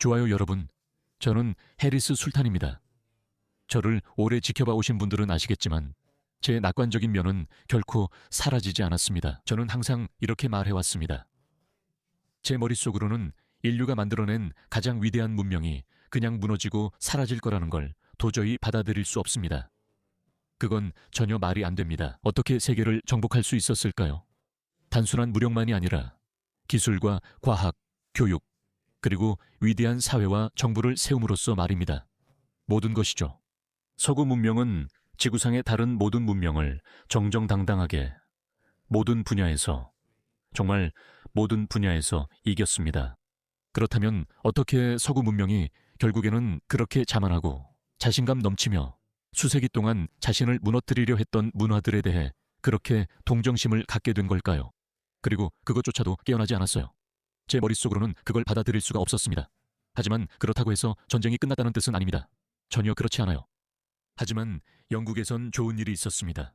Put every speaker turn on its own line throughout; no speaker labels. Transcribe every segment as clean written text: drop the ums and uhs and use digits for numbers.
좋아요 여러분, 저는 해리스 술탄입니다. 저를 오래 지켜봐 오신 분들은 아시겠지만 제 낙관적인 면은 결코 사라지지 않았습니다. 저는 항상 이렇게 말해왔습니다. 제 머릿속으로는 인류가 만들어낸 가장 위대한 문명이 그냥 무너지고 사라질 거라는 걸 도저히 받아들일 수 없습니다. 그건 전혀 말이 안 됩니다. 어떻게 세계를 정복할 수 있었을까요? 단순한 무력만이 아니라 기술과 과학, 교육, 그리고 위대한 사회와 정부를 세움으로써 말입니다. 모든 것이죠. 서구 문명은 지구상의 다른 모든 문명을 정정당당하게 모든 분야에서, 정말 모든 분야에서 이겼습니다. 그렇다면 어떻게 서구 문명이 결국에는 그렇게 자만하고 자신감 넘치며 수세기 동안 자신을 무너뜨리려 했던 문화들에 대해 그렇게 동정심을 갖게 된 걸까요? 그리고 그것조차도 깨어나지 않았어요. 제 머릿속으로는 그걸 받아들일 수가 없었습니다. 하지만 그렇다고 해서 전쟁이 끝났다는 뜻은 아닙니다. 전혀 그렇지 않아요. 하지만 영국에선 좋은 일이 있었습니다.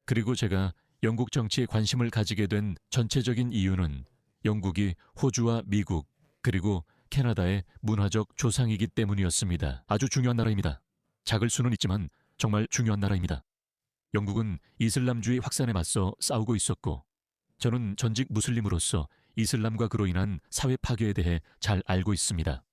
그리고 제가 영국 정치에 관심을 가지게 된 전체적인 이유는 영국이 호주와 미국 그리고 캐나다의 문화적 조상이기 때문이었습니다. 아주 중요한 나라입니다. 작을 수는 있지만 정말 중요한 나라입니다. 영국은 이슬람주의 확산에 맞서 싸우고 있었고 저는 전직 무슬림으로서 이슬람과 그로 인한 사회 파괴에 대해 잘 알고 있습니다.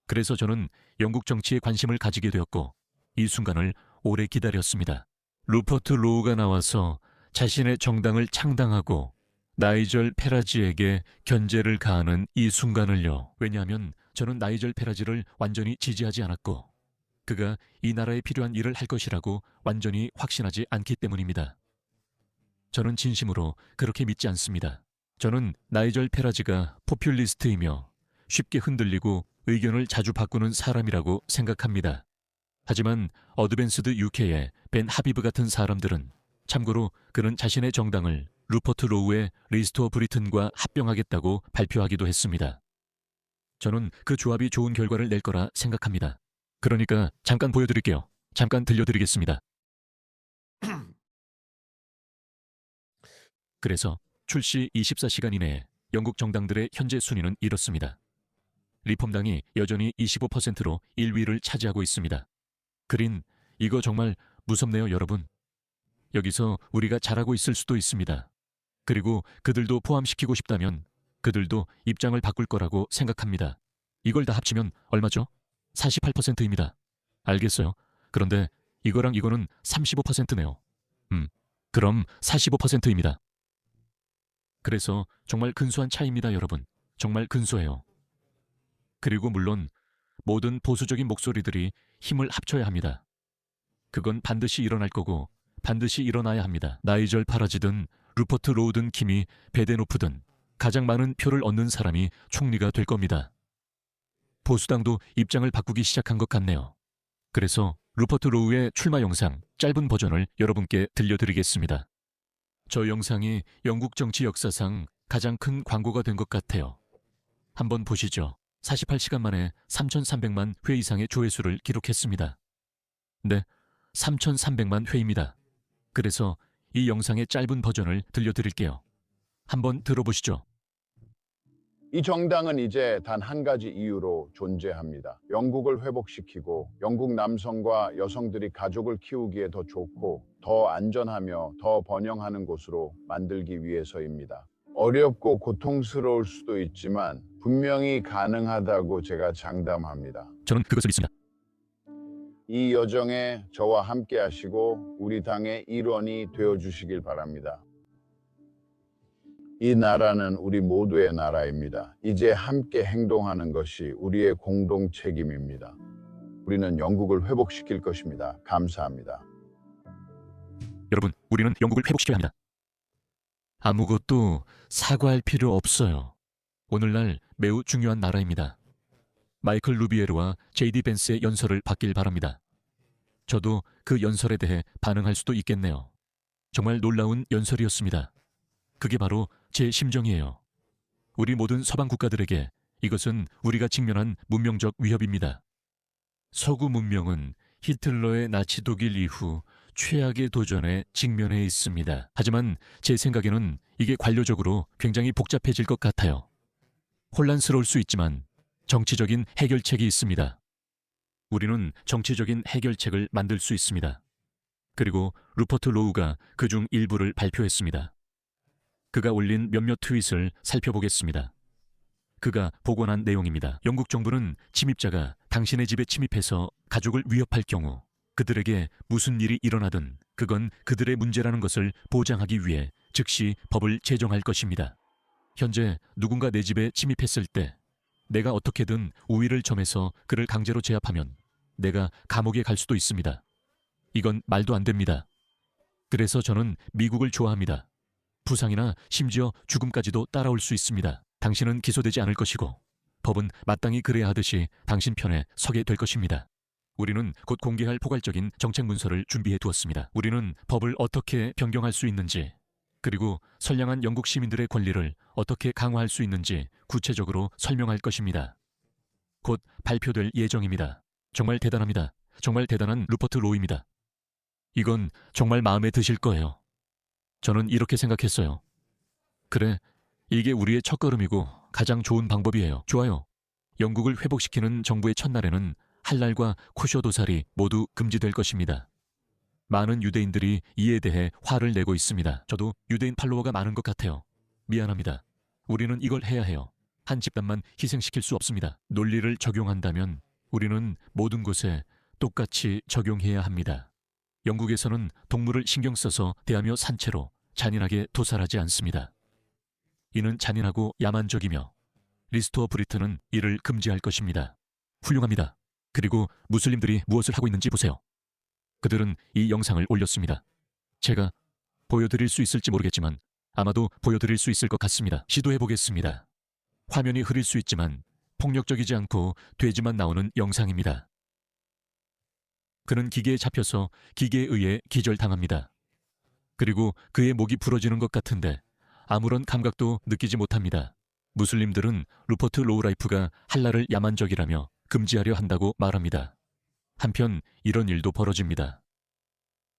그래서 저는 영국 정치에 관심을 가지게 되었고 이 순간을 오래 기다렸습니다. 루퍼트 로우가 나와서 자신의 정당을 창당하고 나이절 페라지에게 견제를 가하는 이 순간을요. 왜냐하면 저는 나이절 페라지를 완전히 지지하지 않았고 그가 이 나라에 필요한 일을 할 것이라고 완전히 확신하지 않기 때문입니다. 저는 진심으로 그렇게 믿지 않습니다. 저는 나이절 페라지가 포퓰리스트이며 쉽게 흔들리고 의견을 자주 바꾸는 사람이라고 생각합니다. 하지만 어드밴스드 UK의 벤 하비브 같은 사람들은 참고로 그는 자신의 정당을 루퍼트 로우의 리스토어 브리튼과 합병하겠다고 발표하기도 했습니다. 저는 그 조합이 좋은 결과를 낼 거라 생각합니다. 그러니까 잠깐 보여드릴게요. 잠깐 들려드리겠습니다. 그래서 출시 24시간 이내에 영국 정당들의 현재 순위는 이렇습니다. 리폼당이 여전히 25%로 1위를 차지하고 있습니다. 그린, 이거 정말 무섭네요, 여러분. 여기서 우리가 잘하고 있을 수도 있습니다. 그리고 그들도 포함시키고 싶다면 그들도 입장을 바꿀 거라고 생각합니다. 이걸 다 합치면 얼마죠? 48%입니다. 알겠어요. 그런데 이거랑 이거는 35%네요. 그럼 45%입니다. 그래서 정말 근소한 차이입니다, 여러분. 정말 근소해요. 그리고 물론 모든 보수적인 목소리들이 힘을 합쳐야 합니다. 그건 반드시 일어날 거고 반드시 일어나야 합니다. 나이절 파라지든 루퍼트 로우든 킴이 베데노프든 가장 많은 표를 얻는 사람이 총리가 될 겁니다. 보수당도 입장을 바꾸기 시작한 것 같네요. 그래서 루퍼트 로우의 출마 영상 짧은 버전을 여러분께 들려드리겠습니다. 저 영상이 영국 정치 역사상 가장 큰 광고가 된 것 같아요. 한번 보시죠. 48시간 만에 3,300만 회 이상의 조회수를 기록했습니다. 네, 3,300만 회입니다. 그래서 이 영상의 짧은 버전을 들려드릴게요. 한번 들어보시죠.
이 정당은 이제 단 한 가지 이유로 존재합니다. 영국을 회복시키고 영국 남성과 여성들이 가족을 키우기에 더 좋고 더 안전하며 더 번영하는 곳으로 만들기 위해서입니다. 어렵고 고통스러울 수도 있지만 분명히 가능하다고 제가 장담합니다.
저는 그것을 믿습니다.
이 여정에 저와 함께 하시고 우리 당의 일원이 되어주시길 바랍니다. 이 나라는 우리 모두의 나라입니다. 이제 함께 행동하는 것이 우리의 공동 책임입니다. 우리는 영국을 회복시킬 것입니다. 감사합니다.
여러분, 우리는 영국을 회복시켜야 합니다. 아무것도 사과할 필요 없어요. 오늘날 매우 중요한 나라입니다. 마이클 루비에르와 제이디 벤스의 연설을 받길 바랍니다. 저도 그 연설에 대해 반응할 수도 있겠네요. 정말 놀라운 연설이었습니다. 그게 바로 제 심정이에요. 우리 모든 서방 국가들에게 이것은 우리가 직면한 문명적 위협입니다. 서구 문명은 히틀러의 나치 독일 이후 최악의 도전에 직면해 있습니다. 하지만 제 생각에는 이게 관료적으로 굉장히 복잡해질 것 같아요. 혼란스러울 수 있지만 정치적인 해결책이 있습니다. 우리는 정치적인 해결책을 만들 수 있습니다. 그리고 루퍼트 로우가 그중 일부를 발표했습니다. 그가 올린 몇몇 트윗을 살펴보겠습니다. 그가 복원한 내용입니다. 영국 정부는 침입자가 당신의 집에 침입해서 가족을 위협할 경우 그들에게 무슨 일이 일어나든 그건 그들의 문제라는 것을 보장하기 위해 즉시 법을 제정할 것입니다. 현재 누군가 내 집에 침입했을 때 내가 어떻게든 우위를 점해서 그를 강제로 제압하면 내가 감옥에 갈 수도 있습니다. 이건 말도 안 됩니다. 그래서 저는 미국을 좋아합니다. 부상이나 심지어 죽음까지도 따라올 수 있습니다. 당신은 기소되지 않을 것이고 법은 마땅히 그래야 하듯이 당신 편에 서게 될 것입니다. 우리는 곧 공개할 포괄적인 정책 문서를 준비해 두었습니다. 우리는 법을 어떻게 변경할 수 있는지 그리고 선량한 영국 시민들의 권리를 어떻게 강화할 수 있는지 구체적으로 설명할 것입니다. 곧 발표될 예정입니다. 정말 대단합니다. 정말 대단한 루퍼트 로우입니다. 이건 정말 마음에 드실 거예요. 저는 이렇게 생각했어요. 그래, 이게 우리의 첫걸음이고 가장 좋은 방법이에요. 좋아요. 영국을 회복시키는 정부의 첫날에는 할랄과 코쇼도살이 모두 금지될 것입니다. 많은 유대인들이 이에 대해 화를 내고 있습니다. 저도 유대인 팔로워가 많은 것 같아요. 미안합니다. 우리는 이걸 해야 해요. 한 집단만 희생시킬 수 없습니다. 논리를 적용한다면 우리는 모든 곳에 똑같이 적용해야 합니다. 영국에서는 동물을 신경 써서 대하며 산채로 잔인하게 도살하지 않습니다. 이는 잔인하고 야만적이며 리스토어 브리튼은 이를 금지할 것입니다. 훌륭합니다. 그리고 무슬림들이 무엇을 하고 있는지 보세요. 그들은 이 영상을 올렸습니다. 제가 보여드릴 수 있을지 모르겠지만 아마도 보여드릴 수 있을 것 같습니다. 시도해보겠습니다. 화면이 흐릴 수 있지만 폭력적이지 않고 돼지만 나오는 영상입니다. 그는 기계에 잡혀서 기계에 의해 기절당합니다. 그리고 그의 목이 부러지는 것 같은데 아무런 감각도 느끼지 못합니다. 무슬림들은 루퍼트 로우라이프가 할랄을 야만적이라며 금지하려 한다고 말합니다. 한편 이런 일도 벌어집니다.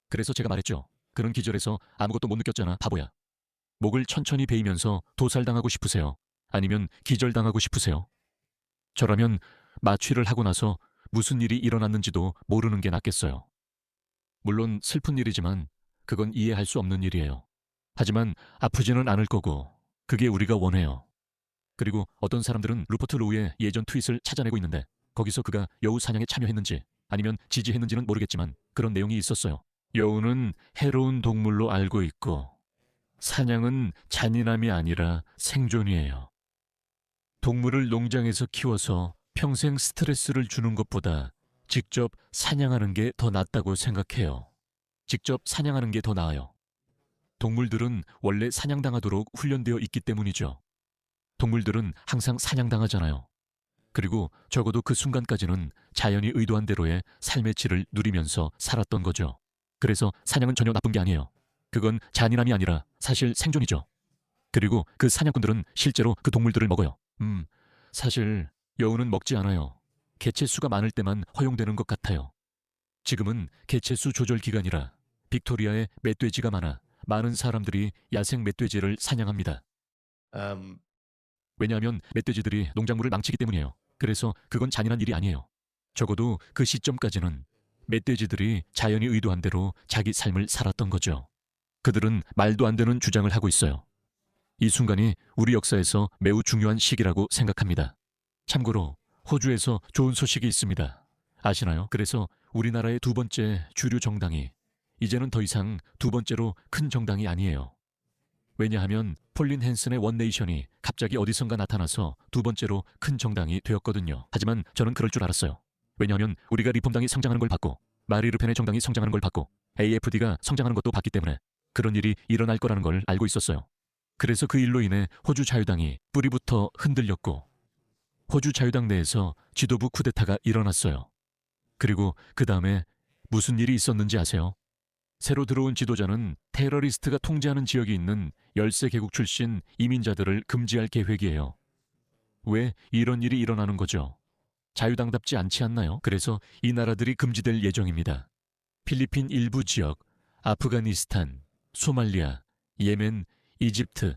그래서 제가 말했죠. 그는 기절해서 아무것도 못 느꼈잖아, 바보야. 목을 천천히 베이면서 도살당하고 싶으세요? 아니면 기절당하고 싶으세요? 저라면 마취를 하고 나서 무슨 일이 일어났는지도 모르는 게 낫겠어요. 물론 슬픈 일이지만 그건 이해할 수 없는 일이에요. 하지만 아프지는 않을 거고 그게 우리가 원해요. 그리고 어떤 사람들은 루퍼트 로우의 예전 트윗을 찾아내고 있는데 거기서 그가 여우 사냥에 참여했는지 아니면 지지했는지는 모르겠지만 그런 내용이 있었어요. 여우는 해로운 동물로 알고 있고 사냥은 잔인함이 아니라 생존이에요. 동물을 농장에서 키워서 평생 스트레스를 주는 것보다 직접 사냥하는 게 더 낫다고 생각해요. 직접 사냥하는 게 더 나아요. 동물들은 원래 사냥당하도록 훈련되어 있기 때문이죠. 동물들은 항상 사냥당하잖아요. 그리고 적어도 그 순간까지는 자연이 의도한 대로의 삶의 질을 누리면서 살았던 거죠. 그래서 사냥은 전혀 나쁜 게 아니에요. 그건 잔인함이 아니라 사실 생존이죠. 그리고 그 사냥꾼들은 실제로 그 동물들을 먹어요. 사실 여우는 먹지 않아요. 개체수가 많을 때만 허용되는 것 같아요. 지금은 개체수 조절 기간이라 빅토리아에 멧돼지가 많은 사람들이 야생 멧돼지를 사냥합니다. 왜냐하면 멧돼지들이 농작물을 망치기 때문이에요. 그래서 그건 잔인한 일이 아니에요. 적어도 그 시점까지는 멧돼지들이 자연이 의도한 대로 자기 삶을 살았던 거죠. 그들은 말도 안 되는 주장을 하고 있어요. 이 순간이 우리 역사에서 매우 중요한 시기라고 생각합니다. 참고로 호주에서 좋은 소식이 있습니다. 아시나요? 그래서 우리나라의 두 번째 주류 정당이 이제는 더 이상 두 번째로 큰 정당이 아니에요. 왜냐하면 폴린 헨슨의 원네이션이 갑자기 어디선가 나타나서 두 번째로 큰 정당이 되었거든요. 하지만 저는 그럴 줄 알았어요. 왜냐하면 우리가 리폼당이 성장하는 걸 봤고 마리 르펜의 정당이 성장하는 걸 봤고 AFD가 성장하는 것도 봤기 때문에 그런 일이 일어날 거라는 걸 알고 있었어요. 그래서 그 일로 인해 호주 자유당이 뿌리부터 흔들렸고 호주 자유당 내에서 지도부 쿠데타가 일어났어요. 그리고 그 다음에 무슨 일이 있었는지 아세요? 새로 들어온 지도자는 테러리스트가 통제하는 지역이 있는 13개국 출신 이민자들을 금지할 계획이에요. 왜 이런 일이 일어나는 거죠? 자유당답지 않지 않나요? 그래서 이 나라들이 금지될 예정입니다. 필리핀 일부 지역, 아프가니스탄, 소말리아, 예멘, 이집트,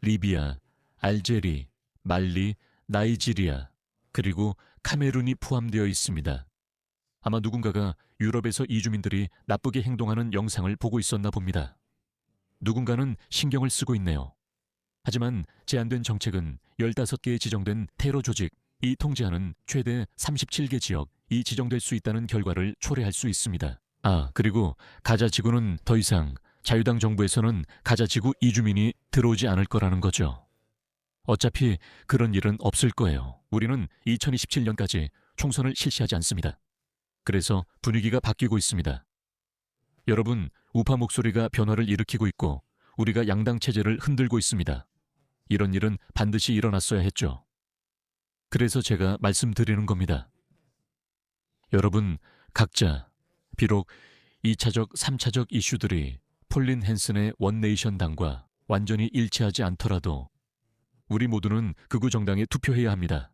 리비아, 알제리, 말리, 나이지리아, 그리고 카메룬이 포함되어 있습니다. 아마 누군가가 유럽에서 이주민들이 나쁘게 행동하는 영상을 보고 있었나 봅니다. 누군가는 신경을 쓰고 있네요. 하지만 제안된 정책은 15개에 지정된 테러 조직, 이 통제하는 최대 37개 지역이 지정될 수 있다는 결과를 초래할 수 있습니다. 그리고 가자 지구는 더 이상 자유당 정부에서는 가자 지구 이주민이 들어오지 않을 거라는 거죠. 어차피 그런 일은 없을 거예요. 우리는 2027년까지 총선을 실시하지 않습니다. 그래서 분위기가 바뀌고 있습니다. 여러분, 우파 목소리가 변화를 일으키고 있고 우리가 양당 체제를 흔들고 있습니다. 이런 일은 반드시 일어났어야 했죠. 그래서 제가 말씀드리는 겁니다. 여러분, 각자 비록 2차적, 3차적 이슈들이 폴린 헨슨의 원네이션 당과 완전히 일치하지 않더라도 우리 모두는 극우 정당에 투표해야 합니다.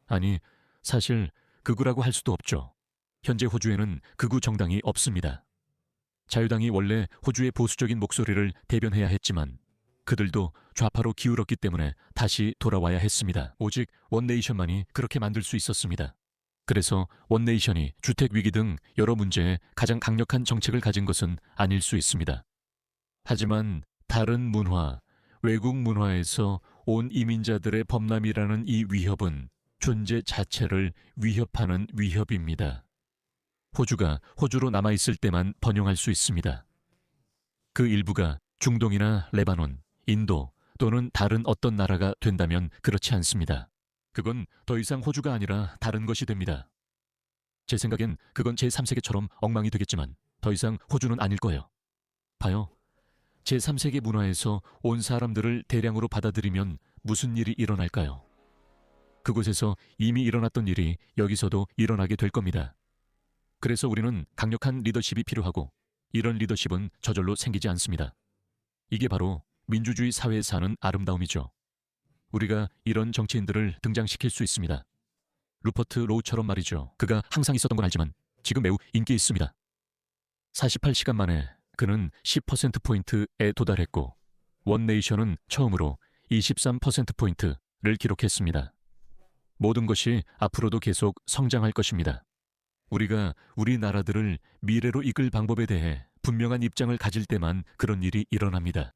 아니, 사실 극우라고 할 수도 없죠. 현재 호주에는 극우 정당이 없습니다. 자유당이 원래 호주의 보수적인 목소리를 대변해야 했지만 그들도 좌파로 기울었기 때문에 다시 돌아와야 했습니다. 오직 원네이션만이 그렇게 만들 수 있었습니다. 그래서 원네이션이 주택 위기 등 여러 문제에 가장 강력한 정책을 가진 것은 아닐 수 있습니다. 하지만 다른 문화, 외국 문화에서 온 이민자들의 범람이라는 이 위협은 존재 자체를 위협하는 위협입니다. 호주가 호주로 남아있을 때만 번영할 수 있습니다. 그 일부가 중동이나 레바논, 인도 또는 다른 어떤 나라가 된다면 그렇지 않습니다. 그건 더 이상 호주가 아니라 다른 것이 됩니다. 제 생각엔 그건 제3세계처럼 엉망이 되겠지만 더 이상 호주는 아닐 거예요. 봐요. 제3세계 문화에서 온 사람들을 대량으로 받아들이면 무슨 일이 일어날까요? 그곳에서 이미 일어났던 일이 여기서도 일어나게 될 겁니다. 그래서 우리는 강력한 리더십이 필요하고 이런 리더십은 저절로 생기지 않습니다. 이게 바로 민주주의 사회에 사는 아름다움이죠. 우리가 이런 정치인들을 등장시킬 수 있습니다. 루퍼트 로우처럼 말이죠. 그가 항상 있었던 건 알지만 지금 매우 인기 있습니다. 48시간 만에 그는 10%포인트에 도달했고 원네이션은 처음으로 23%포인트를 기록했습니다. 모든 것이 앞으로도 계속 성장할 것입니다. 우리가 우리나라들을 미래로 이끌 방법에 대해 분명한 입장을 가질 때만 그런 일이 일어납니다.